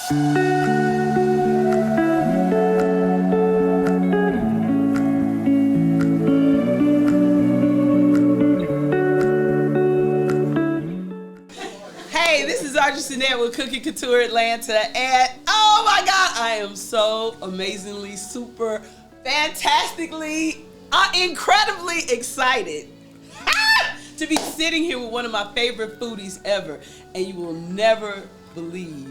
Hey, this is Arjun with Couture Atlanta, and oh my God, I am so amazingly, super, fantastically, incredibly excited to be sitting here with one of my favorite foodies ever, and you will never believe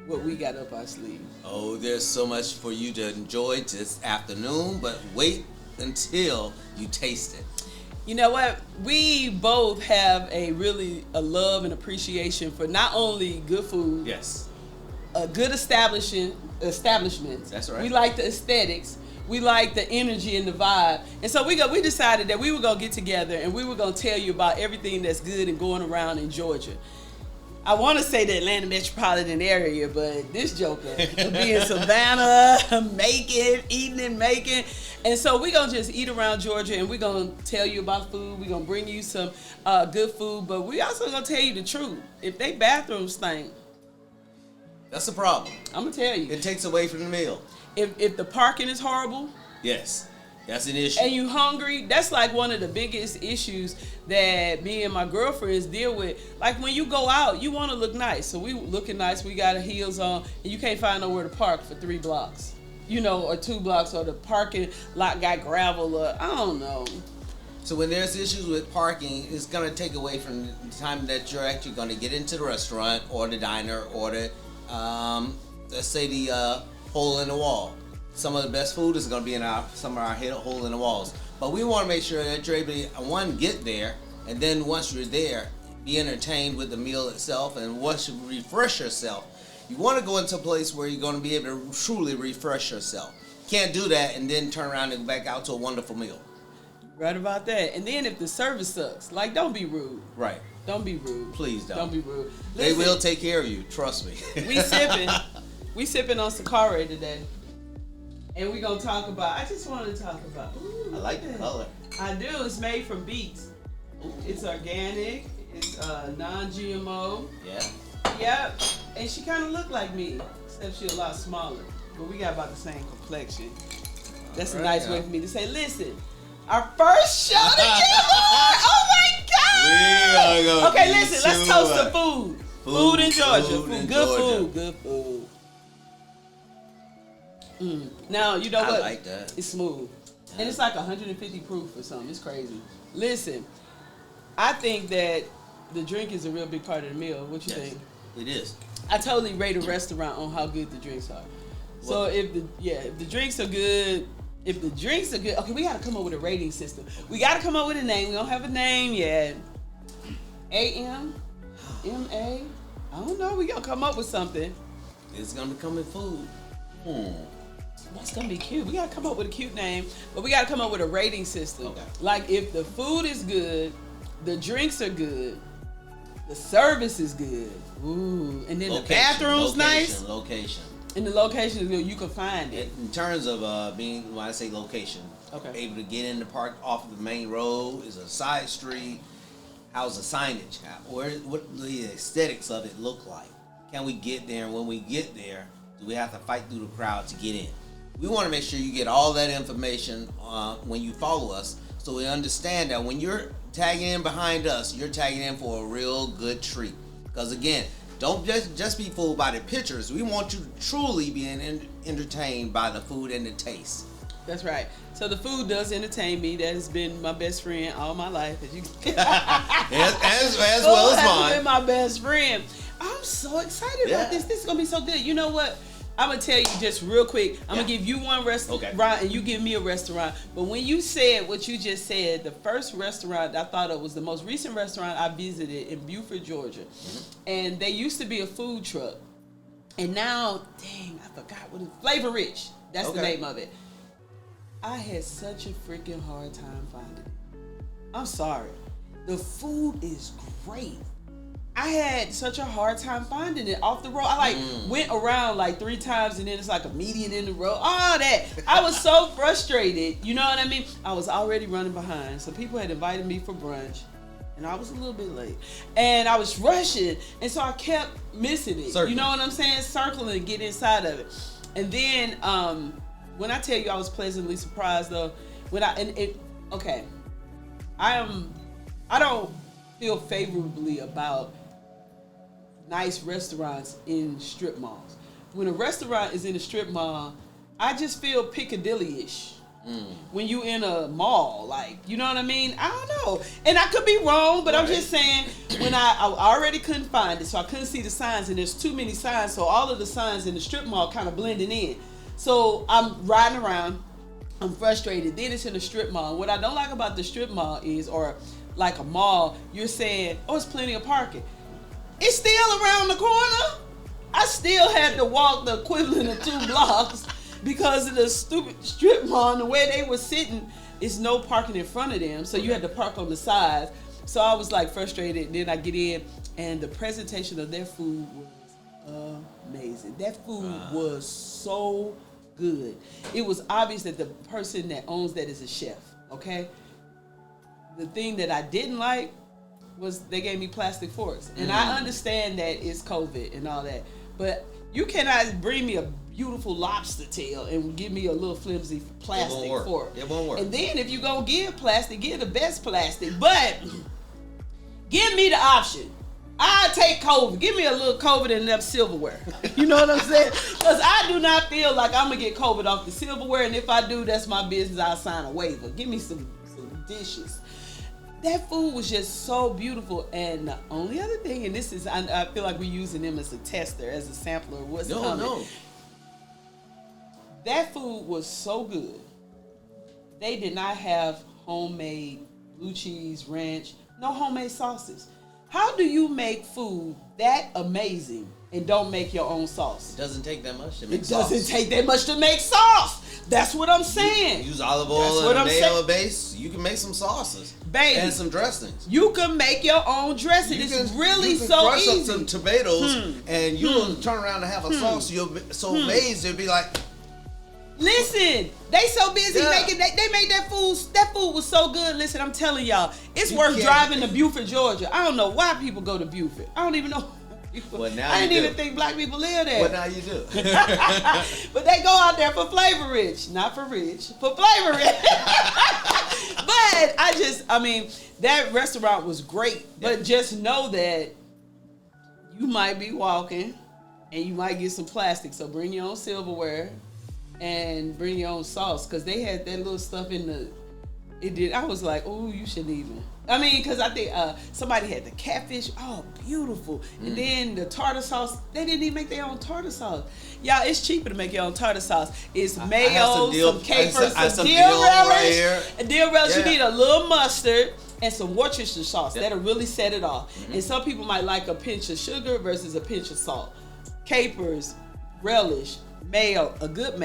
what we got up our sleeve. Oh, there's so much for you to enjoy this afternoon, but wait until you taste it. You know what? We both have a love and appreciation for not only good food, Yes. Good establishments. That's right. We like the aesthetics. We like the energy and the vibe. And so we decided that we were going to get together and we were going to tell you about everything that's good and going around in Georgia. I want to say the Atlanta metropolitan area, but this joker will be in Savannah, eating and making. And so we're going to just eat around Georgia and we're going to tell you about food. We're going to bring you some good food, but we also going to tell you the truth. If they bathrooms stink, That's a problem. I'm going to tell you. It takes away from the meal. If the parking is horrible, Yes. That's an issue. and you hungry, that's like one of the biggest issues that me and my girlfriends deal with. Like when you go out, you want to look nice. So we looking nice, we got our heels on, and you can't find nowhere to park for 3 blocks. Or 2 blocks, or the parking lot got gravel, or I don't know. So when there's issues with parking, it's going to take away from the time that you're actually going to get into the restaurant or the diner or the, let's say the hole in the wall. Some of the best food is going to be in some of our hole in the walls. But we want to make sure that you're able to, get there, and then once you're there, be entertained with the meal itself, and once you refresh yourself, you want to go into a place where you're going to be able to truly refresh yourself. Can't do that and then turn around and go back out to a wonderful meal. Right about that. And then if the service sucks, like, don't be rude. Right. Don't be rude. Please don't. Don't be rude. They Listen, will take care of you. Trust me. We sipping on Sakare today. And we're going to talk about, I just wanted to talk about. Ooh, I like the color. I do. It's made from beets. It's organic. It's non-GMO. Yeah. Yep. And she kind of looked like me, except she's a lot smaller. But we got about the same complexion. That's a nice way for me to say, listen, our first show together. Oh my God. Okay, listen, let's toast the food. Food in Georgia. Good food. Now, you know what? I like that. It's smooth. Yeah. And it's like 150 proof or something. It's crazy. Listen, I think that the drink is a real big part of the meal. What you think? It is. I totally rate a restaurant on how good the drinks are. So if the drinks are good, okay, we got to come up with a rating system. We got to come up with a name. We don't have a name yet. AM, MA, I don't know. We got to come up with something. It's going to become in food. That's gonna be cute. We gotta come up with a cute name, but we gotta come up with a rating system. Okay. Like if the food is good, the drinks are good, the service is good, ooh, and then the bathroom's nice. Location. And the location is good. You can find it. In terms of when I say location, Okay. able to get in the park off of the main road, is a side street. How's the signage? What the aesthetics of it look like? Can we get there? And when we get there, do we have to fight through the crowd to get in? We want to make sure you get all that information when you follow us, so we understand that when you're tagging in behind us, you're tagging in for a real good treat. Because again, don't just be fooled by the pictures. We want you to truly be entertained by the food and the taste. That's right. So the food does entertain me. That has been my best friend all my life. As well as mine. Been my best friend. I'm so excited about this. This is gonna be so good. You know what? I'm gonna tell you just real quick. I'm gonna give you one restaurant and you give me a restaurant. But when you said what you just said, the first restaurant I thought of was the most recent restaurant I visited in Beaufort, Georgia. And they used to be a food truck. And now, dang, I forgot what Flavor Rich. That's the name of it. I had such a freaking hard time finding it. I'm sorry. The food is great. I had such a hard time finding it off the road. I went around like 3 times and then it's like a median in the road. All that. I was so frustrated. You know what I mean? I was already running behind. So people had invited me for brunch. and I was a little bit late, and I was rushing, and so I kept missing it. Circling. You know what I'm saying? Circling, get inside of it, and then when I tell you I was pleasantly surprised though, I don't feel favorably about nice restaurants in strip malls. When a restaurant is in a strip mall, I just feel Piccadilly-ish. When you in a mall, like, you know what I mean? I don't know. And I could be wrong, but right. I'm just saying, when I already couldn't find it, so I couldn't see the signs, and there's too many signs, so all of the signs in the strip mall kind of blending in. So I'm riding around, I'm frustrated. Then it's in the strip mall. What I don't like about the strip mall is, or like a mall, you're saying, oh, it's plenty of parking. It's still around the corner. I still had to walk the equivalent of 2 blocks because of the stupid strip mall and the way they were sitting. It's no parking in front of them, so you had to park on the sides. So I was like frustrated. Then I get in, and the presentation of their food was amazing. That food was so good. It was obvious that the person that owns that is a chef, okay? The thing that I didn't like was they gave me plastic forks. And I understand that it's COVID and all that, but you cannot bring me a beautiful lobster tail and give me a little flimsy plastic fork. It won't work. And then if you gonna give plastic, give the best plastic, but give me the option. I take COVID. Give me a little COVID and enough silverware. You know what I'm saying? Because I do not feel like I'm going to get COVID off the silverware. And if I do, that's my business. I'll sign a waiver. Give me some dishes. That food was just so beautiful. And the only other thing, and this is, I feel like we're using them as a tester, as a sampler of what's coming. No. That food was so good. They did not have homemade blue cheese, ranch, no homemade sauces. How do you make food that amazing and don't make your own sauce? It doesn't take that much to make sauce. It doesn't take that much to make sauce. That's what I'm saying. Use olive oil and a mayo base. You can make some sauces. Baby. And some dressings. You can make your own dressing. It's really so easy. You can crush up some tomatoes and you'll turn around and have a sauce. You'll be so amazed. You'll be like... Listen, they so busy making they made that food. That food was so good. Listen, I'm telling y'all, it's worth driving to Beaufort, Georgia. I don't know why people go to Beaufort. I don't even know. Well, now I didn't even think black people live there. Well, now you do. But they go out there for flavor rich, not for rich, for flavor rich. But I mean, that restaurant was great. But just know that you might be walking and you might get some plastic. So bring your own silverware. And bring your own sauce, because they had that little stuff in the. I was like, oh, you shouldn't even. I mean, because I think somebody had the catfish. Oh, beautiful. And then the tartar sauce. They didn't even make their own tartar sauce. Y'all, it's cheaper to make your own tartar sauce. It's mayo, some capers, some dill relish. Dill relish. You need a little mustard and some Worcestershire sauce. That'll really set it off. And some people might like a pinch of sugar versus a pinch of salt. Capers, relish. Mayo, a good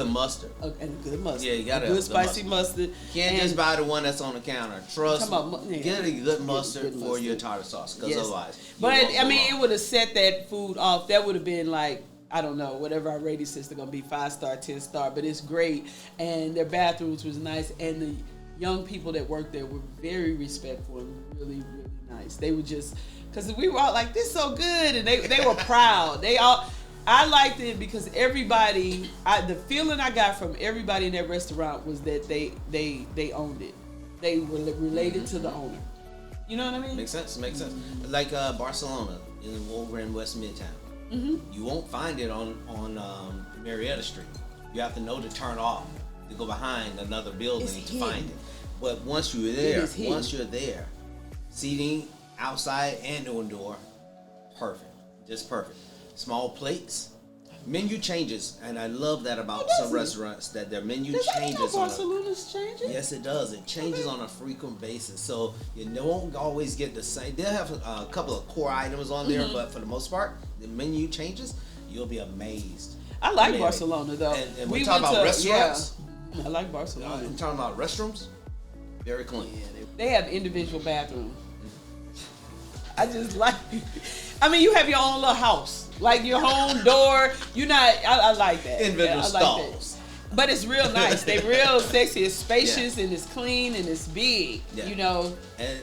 mustard. And a good mustard. Yeah, you gotta have a good spicy mustard. You can't just buy the one that's on the counter. Trust me. Get a good mustard for your tartar sauce, because otherwise. But I mean, it would have set that food off. That would have been like, I don't know, whatever our rating system gonna be, 5-star, 10-star. But it's great, and their bathrooms was nice, and the young people that worked there were very respectful and really, really nice. They were just, because we were all like, this is so good, and they were proud. I liked it because everybody, the feeling I got from everybody in that restaurant was that they owned it. They were related to the owner. You know what I mean? Makes sense. Like Barcelona, over in West Midtown. You won't find it on Marietta Street. You have to know to turn off, to go behind another building to find it. But once you're there, seating outside and indoor, perfect. Just perfect. Small plates, menu changes, and I love that about some restaurants, that their menu changes. Barcelona's changing? Yes, it does. It changes on a frequent basis, so you won't always get the same. They'll have a couple of core items on there, but for the most part, the menu changes. You'll be amazed. I like Barcelona though. And we talk about restaurants. Yeah, I like Barcelona. I'm talking about restrooms. Very clean. Yeah, they have individual bathrooms. I just like. I mean, you have your own little house. Like your own door, I like that. Individual stalls. But it's real nice. They real sexy. It's spacious and it's clean and it's big. Yeah. You know,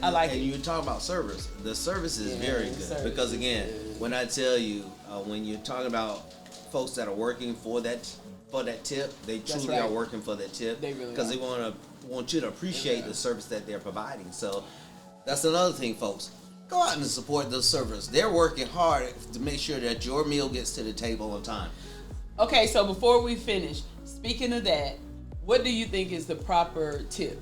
I like it. And you're talking about service. The service is very good because again, when I tell you, when you're talking about folks that are working for that tip, they truly are working for that tip. They really because they want you to appreciate the service that they're providing. So that's another thing, folks. Go out and support those servers. They're working hard to make sure that your meal gets to the table on time. Okay, so before we finish, speaking of that, what do you think is the proper tip?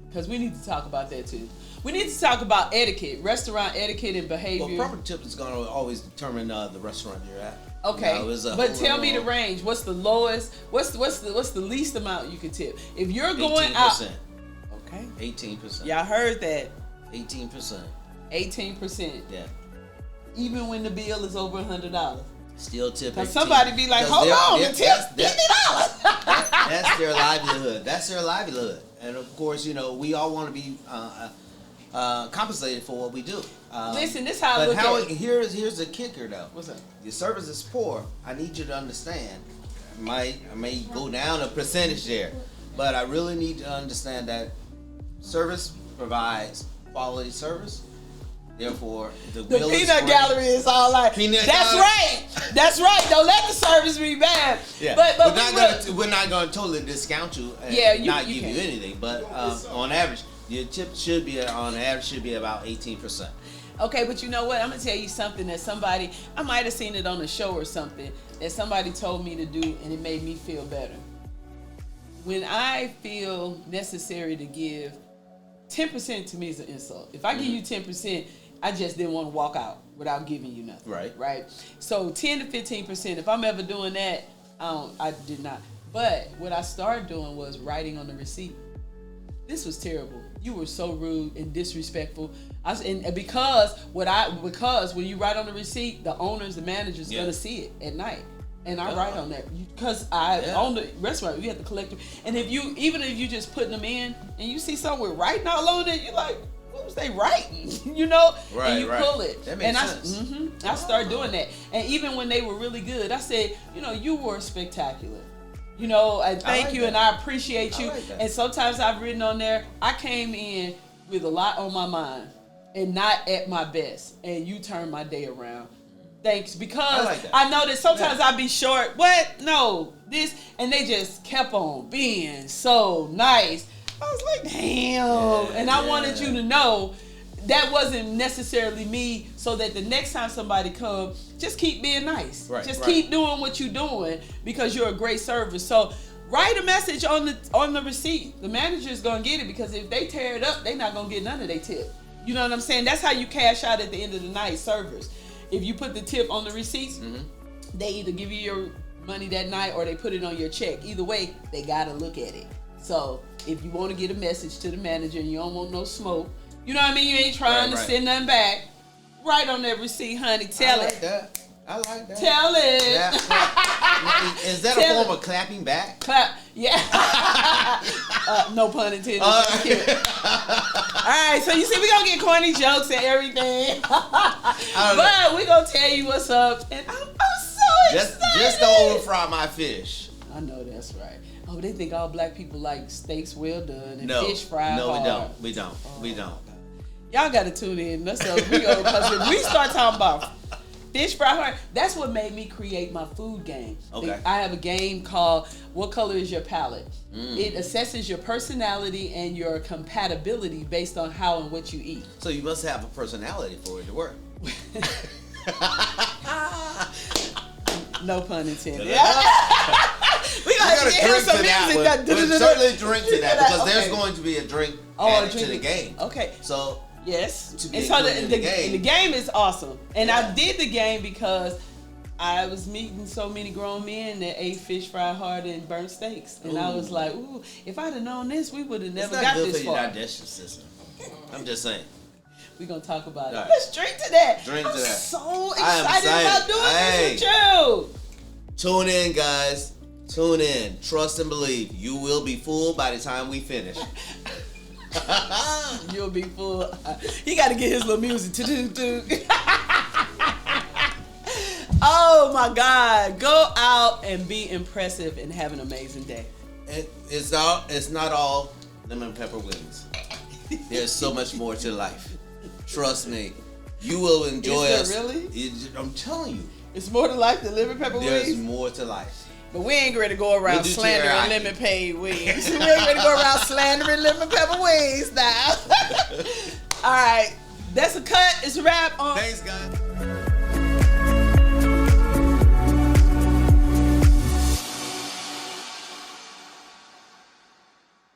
Because we need to talk about that too. We need to talk about etiquette, restaurant etiquette and behavior. Well, proper tip is going to always determine the restaurant you're at. Okay, but tell me the range. What's the lowest? What's the least amount you can tip? If you're going 18%. out, okay, 18%. Y'all heard that? 18%. 18%. Yeah. Even when the bill is over $100. Still tip. Cause somebody be like, hold on, the tip $50. That's their livelihood. That's their livelihood. And of course, we all want to be compensated for what we do. Listen, this how I look at it. Here's the kicker though. What's that? Your service is poor. I need you to understand. I may go down a percentage there, but I really need to understand that service provides quality service. Therefore, the peanut gallery is all like, that's right. Don't let the service be bad. Yeah. But we're not going to totally discount you and not give you anything. But on average, your tip should be about 18%. Okay, but you know what? I'm going to tell you something that I might have seen it on a show or something that somebody told me to do and it made me feel better. When I feel necessary to give 10% to me is an insult. If I give you 10%, I just didn't want to walk out without giving you nothing. Right. So 10 to 15%. If I'm ever doing that, I did not. But what I started doing was writing on the receipt. This was terrible. You were so rude and disrespectful. Because when you write on the receipt, the owners, the managers, gonna see it at night. And I write on that because I own the restaurant. You have to collect them. And even if you just putting them in and you see someone writing all on it, you're like, what was they writing? And you pull it. That makes sense. I started doing that. And even when they were really good, I said, you were spectacular. I thank you and I appreciate you. And sometimes I've written on there, I came in with a lot on my mind and not at my best. And you turned my day around. Thanks, because I know that sometimes I be short. What? No, this, and they just kept on being so nice. I was like, damn. And I wanted you to know that wasn't necessarily me, so that the next time somebody comes, just keep being nice. Just keep doing what you're doing because you're a great server. So write a message on the receipt. The manager is gonna get it because if they tear it up, they're not gonna get none of their tip. You know what I'm saying? That's how you cash out at the end of the night, servers. If you put the tip on the receipts, they either give you your money that night or they put it on your check. Either way, they gotta look at it. So if you want to get a message to the manager and you don't want no smoke, you know what I mean? You ain't trying to send nothing back. Write on that receipt, honey. Tell it. I like that. Tell it. Yeah. Is that a form of clapping back? Clap. Yeah. No pun intended. All right, so you see, we're going to get corny jokes and everything. But we're going to tell you what's up. And I'm so excited. Just to over-fry my fish. I know that's right. Oh, they think all black people like steaks well done and fish fried hard. No, we don't. We don't. Y'all got to tune in. That's how we go. Because if we start talking about fish fried hard, that's what made me create my food game. Okay. I have a game called What Color Is Your Palate? It assesses your personality and your compatibility based on how and what you eat. So you must have a personality for it to work. No pun intended. We gotta drink to that one. We'll certainly drink to that because there's going to be a drink added to the game. Okay. So yes. And so the game is awesome. And I did the game because I was meeting so many grown men that ate fish fried hard and burnt steaks. And I was like, ooh, if I'd have known this, we would have never got this far. It's not good for your digestion system. I'm just saying. We're going to talk about it. Let's drink to that. I'm so excited about doing this with you. Tune in, guys. Tune in. Trust and believe. You will be fooled by the time we finish. You'll be fooled. He got to get his little music. Oh, my God. Go out and be impressive and have an amazing day. It's not all lemon pepper wings. There's so much more to life. Trust me. You will enjoy us. Really? I'm telling you. It's more to life than lemon pepper wings? There's more to life. But we ain't ready to go around slandering lemon pepper wings. We ain't ready to go around slandering lemon pepper wings now. All right. That's a cut. It's a wrap on. Thanks, guys.